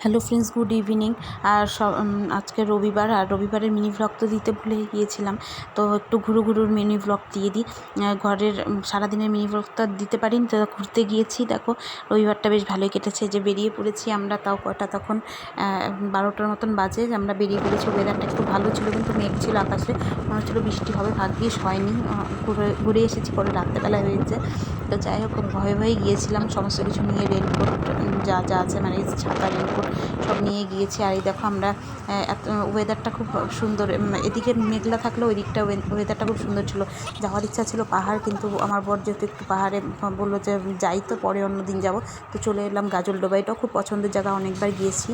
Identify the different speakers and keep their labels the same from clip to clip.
Speaker 1: Hello friends, good evening. আর আজকে রবিবার, আর রবিবারের মিনি ভ্লগ তো দিতে ভুলে গিয়েছিলাম, তো একটু ঘুরুর মিনি ভ্লগ দিয়ে দিই। ঘরের সারাদিনের মিনি ভ্লগটা দিতে পারিনি, তো ঘুরতে গিয়েছি। দেখো রবিবারটা বেশ ভালোই কেটেছে, যে বেরিয়ে পড়েছি আমরা, তাও কটা তখন 12টার মতন বাজে আমরা বেরিয়ে পড়েছি। ওয়েদারটা একটু ভালো ছিল, কিন্তু মেঘ ছিল আকাশে, মনে হচ্ছিলো বৃষ্টি হবে, ভাগ্যিস হয়নি। ঘুরে এসেছি, পরে রাত্রেবেলায় হয়েছে। তো যাই হোক, ভয়ে গিয়েছিলাম, সমস্ত কিছু নিয়ে, রেনকোট যা যা আছে, মানে ছাতা রেনকোট সব নিয়ে গিয়েছি। আর এই দেখো আমরা ওয়েদারটা খুব সুন্দর, এদিকে মেঘলা থাকলেও ওই দিকটা ওয়েদারটা খুব সুন্দর ছিল। যাওয়ার ইচ্ছা ছিল পাহাড়, কিন্তু আমার বর যেহেতু একটু পাহাড়ে বললো যে যাই, তো পরে অন্য দিন যাবো, তো চলে এলাম গাজলডোবা। এটাও খুব পছন্দের জায়গা, অনেকবার গিয়েছি।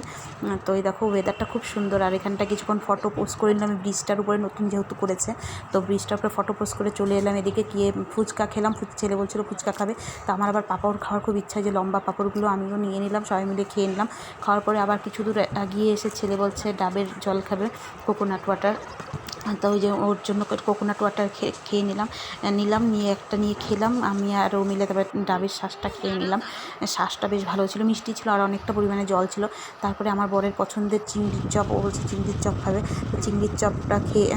Speaker 1: তো এই দেখো ওয়েদারটা খুব সুন্দর। আর এখানটা কিছুক্ষণ ফটো পোস্ট করে নিলাম, ব্রিজটার উপরে নতুন যেহেতু করেছে, তো ব্রিজটার উপরে ফটো পোস্ট করে চলে এলাম। এদিকে গিয়ে ফুচকা খেলাম, ছেলে বলছিল ফুচকা খাবে, তো আমার আবার পাঁপড় খাওয়ার খুব ইচ্ছা, যে লম্বা পাঁপড়গুলো আমিও নিয়ে নিলাম, সবাই মিলে খেয়ে নিলাম। খাওয়ার পরে আবার কিছু দূর এগিয়ে এসে ছেলে বলছে ডাবের জল খাবে, কোকোনাট ওয়াটার। তো ওই যে ওর জন্য কোকোনাট ওয়াটার খেয়ে নিলাম, নিয়ে খেলাম আমি আর ও মিলে। তারপরে ডাবের শ্বাসটা খেয়ে নিলাম, শ্বাসটা বেশ ভালো ছিল, মিষ্টি ছিল, আর অনেকটা পরিমাণে জল ছিল। তারপরে আমার বরের পছন্দের চিংড়ির চপ, ও বলছে চিংড়ির চপ খাবে, তো চিংড়ির চপটা খেয়ে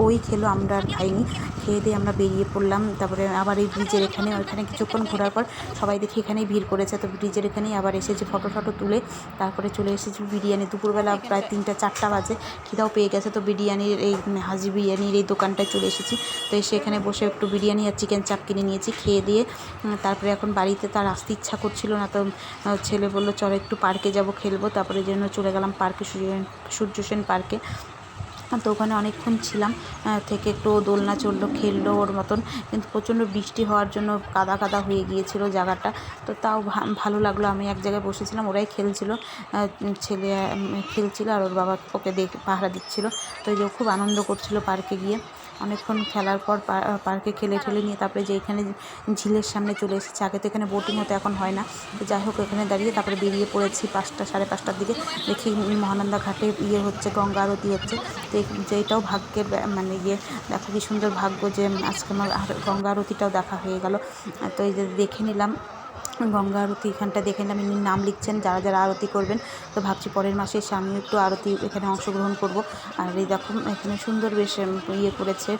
Speaker 1: ওই খেলো, আমরা আর খাইনি। খেয়ে দিয়ে আমরা বেরিয়ে পড়লাম। তারপরে আবার এই ব্রিজের ওইখানে কিছুক্ষণ ঘোরার পর সবাই দেখি এখানেই ভিড় করেছে, তো ব্রিজের এখানেই আবার এসেছি ফটো তুলে। তারপরে চলে এসেছি বিরিয়ানি। দুপুরবেলা প্রায় 3-4টা বাজে, খিদাও পেয়ে গেছে, তো বিরিয়ানির এই হাজি বিরিয়ানির এই দোকানটায় চলে এসেছি। তো এসে এখানে বসে একটু বিরিয়ানি আর চিকেন চাপ কিনে নিয়েছি, খেয়ে দিয়ে তারপরে এখন বাড়িতে তার আসতে ইচ্ছা করছিল না, তো ছেলে বললো চলো একটু পার্কে যাব, খেলবো। তারপরে জন্য চলে গেলাম পার্কে, সূর্য সেন পার্কে। তো ওখানে অনেকক্ষণ ছিলাম, থেকে একটু দোলনা চললো, খেললো ওর মতন, কিন্তু প্রচণ্ড বৃষ্টি হওয়ার জন্য কাদা হয়ে গিয়েছিল জায়গাটা, তো তাও ভালো লাগলো। আমি এক জায়গায় বসেছিলাম, ওরাই খেলছিল, ছেলে খেলছিল আর ওর বাবা ওকে পাহারা দিচ্ছিল। তো এই যে খুব আনন্দ করছিল পার্কে গিয়ে। অনেকক্ষণ খেলার পর পার্কে ঠেলে নিয়ে তারপরে যে এখানে ঝিলের সামনে চলে এসেছে। আগে তো এখানে বোটিং হতো, এখন হয় না। তো যাই হোক, এখানে দাঁড়িয়ে তারপরে বেরিয়ে পড়েছি 5টা-5:30টার দিকে। দেখি মহানন্দা ঘাটে হচ্ছে, গঙ্গা আরতি হচ্ছে। তো যেটাও ভাগ্যের, মানে দেখো কি সুন্দর ভাগ্য, যে আজকে আমার গঙ্গা আরতিটাও দেখা হয়ে গেল। তো এই যে দেখে নিলাম গঙ্গা আরতি, এখানটা দেখে নিলাম ইনি নাম লিখছেন যারা আরতি করবেন। তো ভাবছি পরের মাসে এসে আমিও একটু আরতি এখানে অংশগ্রহণ করব। আর এই দেখো এখানে সুন্দর বেশ করেছে,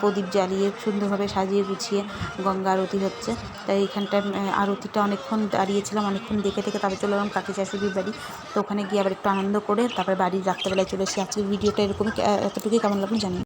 Speaker 1: প্রদীপ জ্বালিয়ে সুন্দরভাবে সাজিয়ে গুছিয়ে গঙ্গা আরতি হচ্ছে। তাই এখানটায় আরতিটা অনেকক্ষণ দাঁড়িয়েছিলাম, অনেকক্ষণ দেখে তারপরে চলে এলাম কাকি শাশুড়ির বাড়ি। তো ওখানে গিয়ে আবার একটু আনন্দ করে তারপরে বাড়ির রাত্রেবেলায় চলে এসেছি। আজকের ভিডিওটা এরকমই, এতটুকুই। কেমন লাগলো জানি।